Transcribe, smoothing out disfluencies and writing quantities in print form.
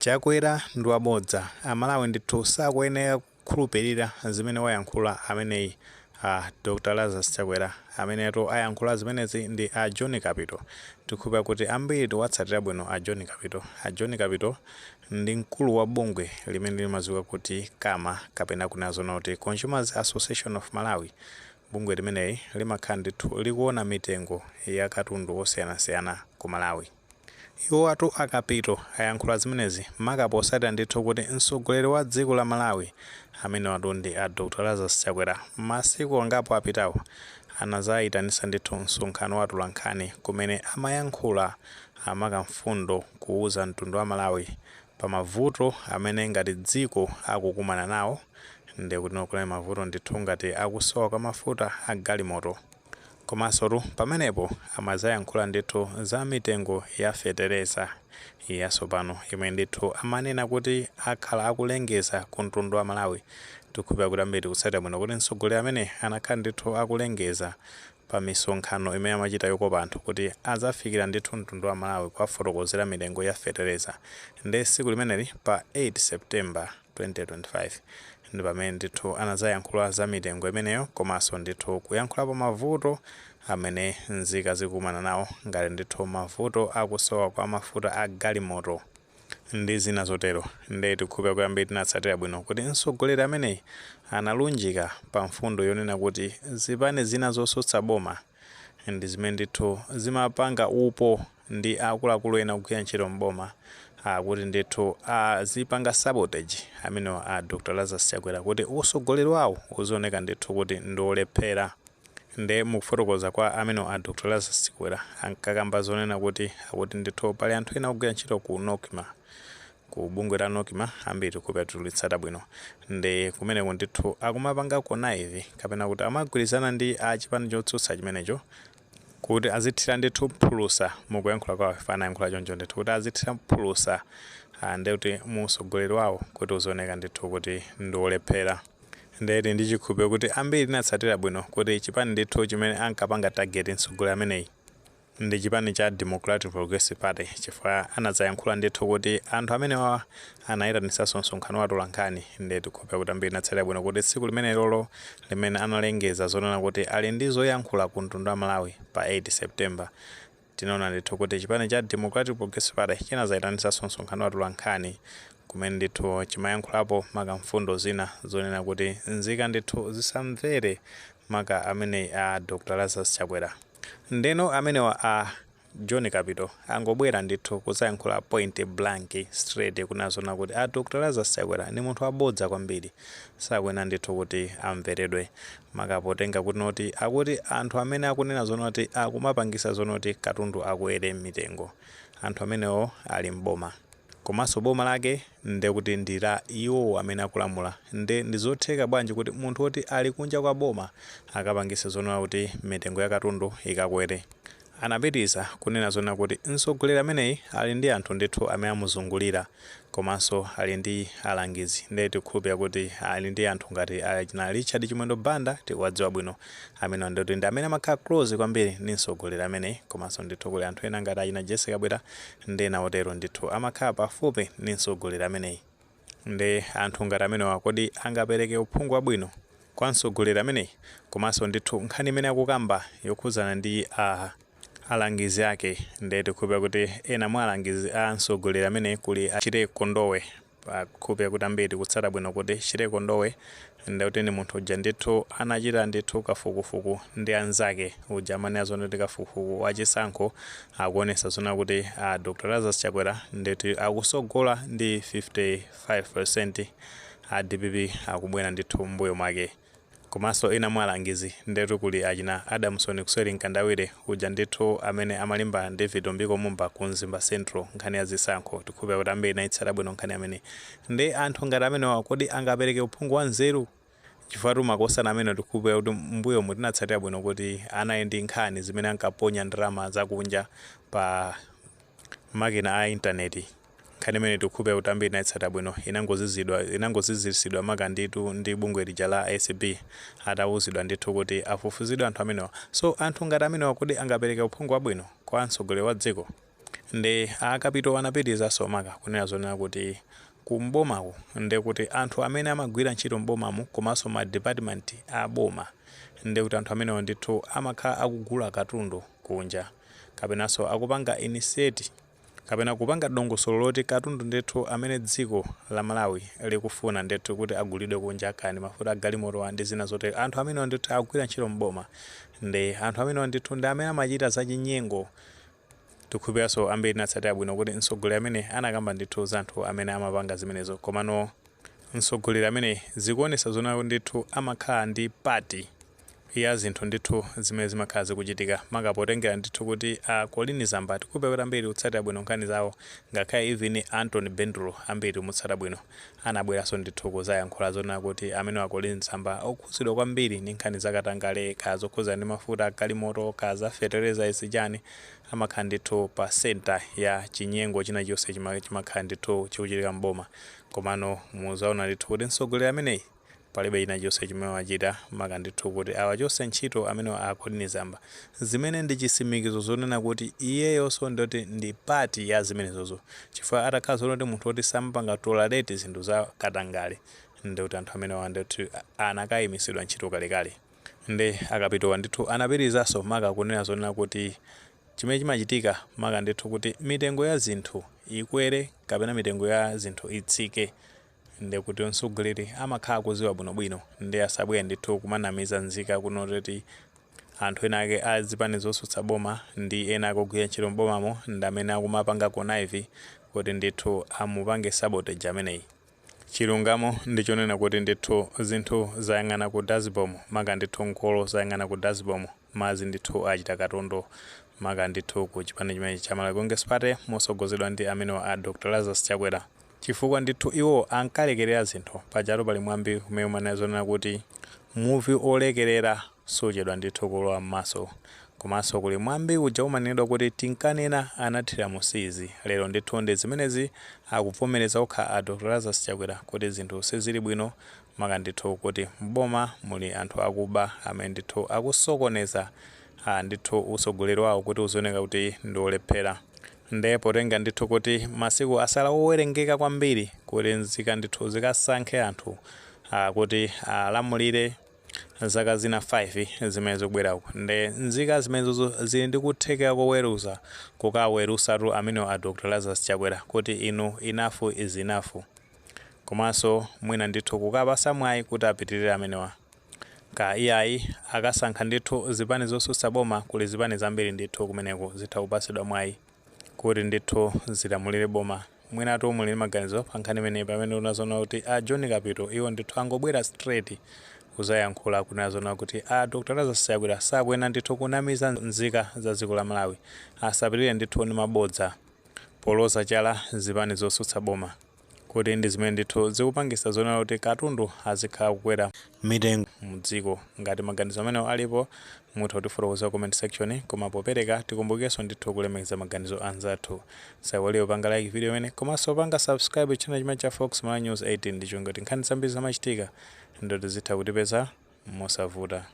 Chakwera ndi wabodza amalawi ndithu sakuyenera kukhulupirira zimene wayankhula ameneyi Dr. Lazarus Chakwera ameneto ayankhula zimenezi ndi a John Kapito. Tikhupa kuti ambiri tiwatsatira bwino a John Kapito. A John Kapito ndi mkulu wa bungwe limene limadziwika kuti kama kapena kunena kuti Consumers Association of Malawi. Bungwe limeneli limakhala ndithu likuona mitengo ya katundu osiyanasiyana ku Malawi. Iwo atu akapito ayankhula zimenezi makaposatira ndithu kuti mtsogoleri wa dziko la Malawi amene watu ndi a Dr. Lazarus Chakwera masiku angapo apitawo anazayitanisa ndithu msonkhano wa atolankhani kumene amayankhula amakamfundo kuuza mtundu wa Malawi pa mavuto amene ngati dziko akukumana nawo ndi kuti nokula mavuto ndithu ngati akusowa kwa mafuta a galimoto. Komanso pamenepo amazayankhula ndithu za mitengo ya fetereza yatsopano imene ndithu amanena kuti akhala akulengeza ku mtundu wa Malawi. Tikhupa kuti ambiri kutsatira bwino kuti mtsogoleri amene anakhala ndithu akulengeza pa misonkhano imene amachita yokopa anthu kuti azafikira ndithu mtundu wa Malawi kuwafotokozera mitengo ya fetereza ndi tsiku limeneli pa 8 September 2025 ndi pamene ndithu anazayankhula za mitengo imeneyo komanso ndithu kuyankhula pa mavuto amene nzika zikumana nawo ngati ndithu mavuto akusowa kwa mafuta a galimoto ndi zina zotero. Ndi tikhupa kuti ambiri tinatsatira bwino kuti mtsogoleri ameneyi analunjika pa mfundo yonena kuti zipani zina zotsutsa boma ndi zimene ndithu zimapanga upo ndi akuluakulu ena kugwira ntchito mboma kuti ndithu zipanga sabotage amene a Dr. Lazarus Chakwera kuti utsogoleri wawo uzioneka ndithu kuti ndiolephera. Ndi mukufotokoza kwa amene a Dr. Lazarus Chakwera ankakamba zonena kuti ndithu pali anthu ena kugwira ntchito ku Nokima ku bungwe la Nokima ambiri tikhupa tulitsata bwino ndi kumeneko ndithu akumapanga konaivi kapena kuti amagwirizana ndi chipani chotsutsa chimenecho kuti azithira ndithu phulusa mukuyankhula kwawo fana yankhula choncho ndithu kuti azithira phulusa ndi kuti mutsogoleri wawo kuti uzioneka ndithu kuti ndiolephera. Ndeti ndi chikhupe kuti ambiri tinatsatira bwino kuti chipani ndithu chimene ankapanga target mtsogoleri ameneyi ndi chipani cha Democratic Progressive Party chifukwa anazayankhula ndithu kuti anthu amenewa anayitanisanso msonkhano wa atolankhani. Ndi tikhupe kuti ambiri tinatsatira bwino kuti tsiku limene lolo limene analengeza zonena kuti ali ndi zoyankhula ku mtundu wa Malawi pa 8 September tinaona ndithu kuti chipani cha Democratic Progressive Party chinazayitanisanso msonkhano wa atolankhani kumene ndithu chimayankhulapo makamfundo zina zonena kuti nzika ndithu zisamvere maka amene a Dr. Lazarus Chakwera. Ndeno amenewa a John Kapito angobwera ndithu kuzayankhula point blank straight kunazona kuti a Dr. Lazarus Chakwera ni munthu wabodza kwambiri sakuyenera ndithu kuti amveredwe makapotenga kuti noti akuti anthu amene akunena zonoti akumapangisa zonoti katundu akwere mitengo anthu amenewo ali mboma komanso boma lake ndekuti ndira iwo amene akulamula ndi zotheka bwanji kuti munthu woti ali kunja kwa boma akapangise zonena kuti mitengo ya katundu ikakwere. Anapitisa kunena zonena kuti mtsogoleri ameneyi ali ndi anthu ndithu amene amuzungulira komanso ali ndi alangizi. Ndi tikhupa kuti ali ndi anthu ngati a Richard Chimwendo Banda tikuwadziwa bwino amene ndoti ndi amene amakhala close kwambiri ndi mtsogoleri ameneyi komanso ndithu kuli anthu ena ngati a Jessica Bwera ndi ena otero ndithu amakhala pafupi ndi mtsogoleri ameneyi. Ndi anthu ngati amenewa kodi angapereke uphungu wabwino kwa mtsogoleri ameneyi komanso ndithu nkhani imene akukamba yokhuzana ndi alangizi ake. Ndi tikhupa kuti ena mwa alangizi a mtsogoleri amene kuli Chireko Ndowe pakhupa kuti ambiri kutsata bwino kuti Chireko Ndowe ndi kuti ni munthu uja ndithu anachita ndithu kafukufuku ndi anzake uja amene azonoti kafukufuku wachisankho akuonesa zona kuti a Dr. Lazarus Chakwera nditi akusogola ndi 55% a DPP akubwera ndithu mbuyo mwake. Komanso ena mwa alangizi ndetu kuli achina Adamson Kusweri Nkandawire uja ndithu amene amalimba David Ombiko Mumba ku Mzimba Central nkhani ya zisankho. Tikhupa kuti ambiri naitsata bwino nkhani amene ndi anthu ngati amenewa kodi angapereke uphungu wa nzeru chifukwa makosana amene tikhupa kuti mbuyo tinatsatira bwino kuti anali ndi nkhani zimene ankaponya ndalama zakunja pa makina a intaneti. Nkhani imene tikhupa kuti ambiri naitsata bwino inangoziziritsidwa maka ndithu ndi bungwe lija la ACB atawuzidwa ndithu kuti afufuzidwe anthu amenewa. So anthu ngati amenewa kodi angapereke uphungu wabwino kwa mtsogoleri wa dziko. ndi akapito anapitirizaso maka kunena zonena kuti kumbomako ndi kuti anthu amene amagwira ntchito mbomamo komanso ma department a boma ndi kuti anthu amenewo ndithu amakhala akugula katundu kunja kapenanso akupanga initiate kapena kupanga dongosolo loti katundu ndithu amene dziko la Malawi likufuna ndithu kuti agulidwe kunja kani mafuta agalimoto ndi zina zote anthu amenewo ndithu akugwira ntchito mboma ndi anthu amenewo ndithu ndi amene amachita zachinyengo tikhuperanso ambiri natsatira bwino kuti mtsogoleri amene anakamba ndithu za anthu amene amapanga zimenezo komano mtsogoleri amene zikuonesa zona ndithu amakhala ndi pati ya zinthu ndithu zimene zimakhala zikuchitika makapotengera ndithu kuti Colin Zamba tikhupewa ambiri kutsatira bwino nkhani zawo ngakhale even Anthony Bendulo ambiri mutsatira bwino anabweranso ndithu kuzayankhula zona kuti amene Colin Zamba okhudzidwa kwambiri ndi nkhani zakatangale kazokhuza ndi mafuta agalimoto kaza fertilizer isijani amakhala ndithu pa center ya chinyengo china chonse chimakhala ndithu chikuchitika mboma komano muzaona ndithu kuti mtsogoleri ameneyi palibe ina chonse chimene wachita maka ndithu kuti awachose ntchito amene Colin Zamba zimene ndi chisimikizo zonena kuti iyeyonso ndoti ndi pati ya zimenezozo chifukwa atakhala zonoti munthu woti sampanga tolerate zinthu za katangale ndi kuti anthu amene ndithu anakayimitsidwa ntchito kalekale ndi akapitowa ndithu anapitirizanso maka kunena zonena kuti chimene chimachitika maka ndithu kuti mitengo ya zinthu ikwere kapena mitengo ya zinthu itsike ndi kuti mtsogoleri amakhala kuziwa bwinobwino ndi asabwere ndithu kumanamiza nzika kuno kuti anthu ena ake azipani zosutsa boma ndi ena akugwira ntchito mbomamo ndi amene akumapanga konaivi kuti ndithu amupange sabotage ameneyi chilungamo ndi chonena kuti ndithu zinthu zayang'ana ku Dasbom maka ndithu nkolo zayang'ana ku Dasbom mazi ndithu achita katundu maka ndithu ku chipani chimene cha Malawi Congress Party mosogozedwa ndi amene Dr. Lazarus Chakwera chifukwa ndithu iwo ankalekerera zinthu pajalo pali mwambi kumene umanena kuti muvi olekerera sochedwa ndithu kulowa m'maso komanso kuli mwambi uja umanenedwa kuti tinkanena anathira musizi lero ndithu ndi zimenezi akuvomereza okha Dr. Lazarus Chakwera kuti zinthu sizili bwino maka ndithu kuti mboma muli anthu akuba amene ndithu akusokoneza ndithu utsogoleri wawo kuti uzioneka kuti ndi olephera ndi potenga ndithu kuti masiku asala owerengeka kwambiri kuti nzika ndithu zikasankhe anthu kuti alamulire zaka zina 5 zimene zikubwera uku ndi nzika zimenezo zili ndi kuthekera koweruza kukawerusatu amene Dr. Lazarus Chakwera kuti inu enough is enough komanso mwina ndithu kukapasa mwayi kuti apitirire amenewa ka iyayi akasankha ndithu zipani zosutsa boma kuli zipani zambiri ndithu kumeneko zitha kupasidwa mwayi kuti ndithu zilamulire boma mwinatu muli maganizo pa nkhani imeneyi pamene unazona kuti John Kapito iwo ndithu angobwera straight kuzayankhula kunazona kuti Dr. Lazarus Chakwera sakuyenera ndithu kunamiza nzika za dziko la Malawi asapitirire ndithu ndi mabodza poloza chala zipani zosutsa boma kuti ndi zimene ndithu zikupangisa zonena kuti katundu azikhala kukwera mitengo mudziko ngati maganizo amenewo alipo mutha kutifotokoza comment section koma popereka tikumbukenso ndithu kulemekeza maganizo anzathu saiwaliyo panga like video imene komanso panga subscribe channel chimene cha Fox Malawi News 18 ndicho ngati nkhani zambiri zamachitika ndoti zitha kutipeza mosavuta.